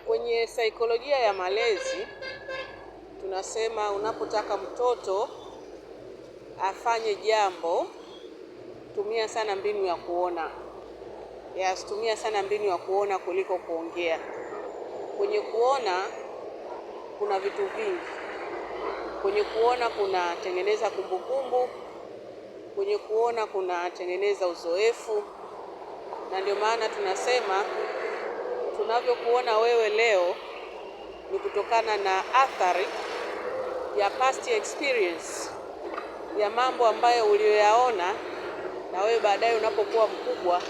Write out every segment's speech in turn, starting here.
Kwenye saikolojia ya malezi tunasema unapotaka mtoto afanye jambo, tumia sana mbinu ya kuona. Tumia sana mbinu ya kuona kuliko kuongea. Kwenye kuona kuna vitu vingi. Kwenye kuona kuna tengeneza kumbukumbu, kwenye kuona kuna tengeneza uzoefu. Na ndio maana tunasema tunavyokuona wewe leo ni kutokana na athari ya past experience ya mambo ambayo uliyoyaona, na wewe baadaye unapokuwa mkubwa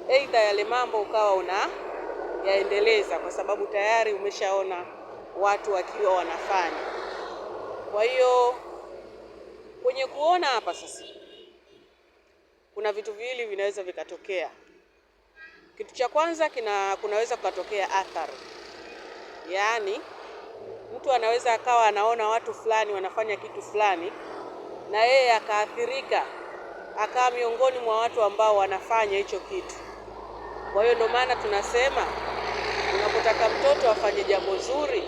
aidha yale mambo ukawa yaendeleza kwa sababu tayari umeshaona watu wakiwa wanafanya. Kwa hiyo kwenye kuona hapa sasa kuna vitu viwili vinaweza vikatokea. Kitu cha kwanza kunaweza kutokea athari. Yaani mtu anaweza akawa anaona watu fulani wanafanya kitu fulani na yeye akaathirika, akawa miongoni mwa watu ambao wanafanya hicho kitu. Kwa hiyo ndio maana tunasema unapotaka mtoto afanye jambo zuri,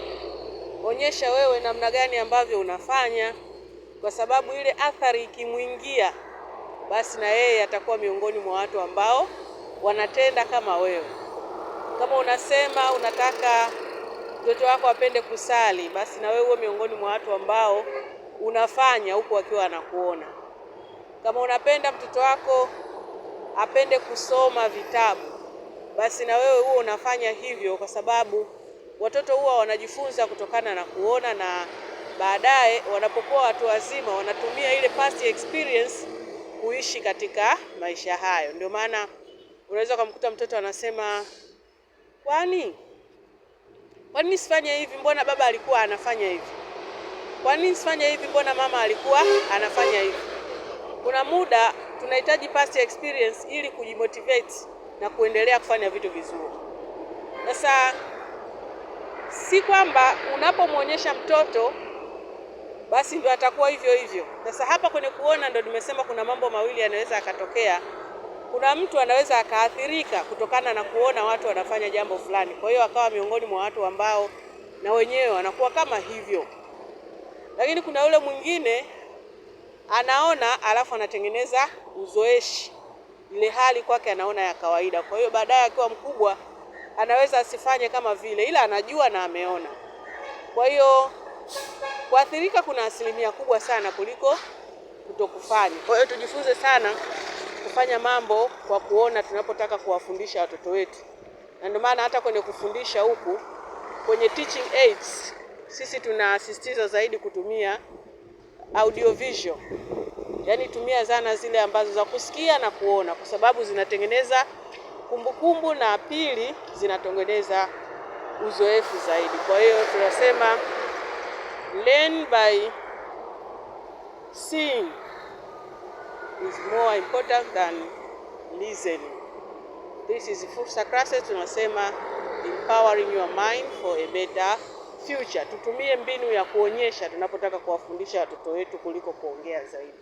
onyesha wewe namna gani ambavyo unafanya, kwa sababu ile athari ikimuingia basi na yeye atakuwa miongoni mwa watu ambao wanatenda kama wewe. Kama unasema unataka mtoto wako apende kusali, basi na wewe uwe miongoni mwa watu ambao unafanya huko akiwa anakuona. Kama unapenda mtoto wako apende kusoma vitabu, basi na wewe huo unafanya hivyo, kwa sababu watoto huwa wanajifunza kutokana na kuona, na baadaye wanapokuwa watu wazima wanatumia ile past experience kuishi katika maisha hayo. Ndio maana unaweza kumkuta mtoto anasema, kwani sifanye hivi, mbona baba alikuwa anafanya hivi? Kwani sifanye hivi, mbona mama alikuwa anafanya hivi? Kuna muda tunahitaji past experience ili kujimotivate na kuendelea kufanya vitu vizuri. Sasa si kwamba unapomwonyesha mtoto basi ndio atakuwa hivyo hivyo. Sasa hapa kwenye kuona ndio nimesema kuna mambo mawili yanaweza yakatokea. Kuna mtu anaweza akaathirika kutokana na kuona watu wanafanya jambo fulani, kwa hiyo akawa miongoni mwa watu ambao na wenyewe wanakuwa kama hivyo. Lakini kuna yule mwingine anaona alafu anatengeneza uzoeshi, ile hali kwake anaona ya kawaida. Kwa hiyo baadaye akiwa mkubwa anaweza asifanye kama vile, ila anajua na ameona. Kwa hiyo kuathirika kuna asilimia kubwa sana kuliko kutokufanya. Kwa hiyo tujifunze sana kufanya mambo kwa kuona tunapotaka kuwafundisha watoto wetu. Na ndio maana hata kwenye kufundisha huku kwenye teaching aids sisi tunasisitiza zaidi kutumia audio visual. Yaani tumia zana zile ambazo za kusikia na kuona, kwa sababu zinatengeneza kumbukumbu na pili zinatengeneza uzoefu zaidi. Kwa hiyo tunasema learn by seeing is more important than listening. This is Fursa Classes, tunasema empowering your mind for a better future. Tutumie mbinu ya kuonyesha tunapotaka kuwafundisha watoto wetu kuliko kuongea zaidi.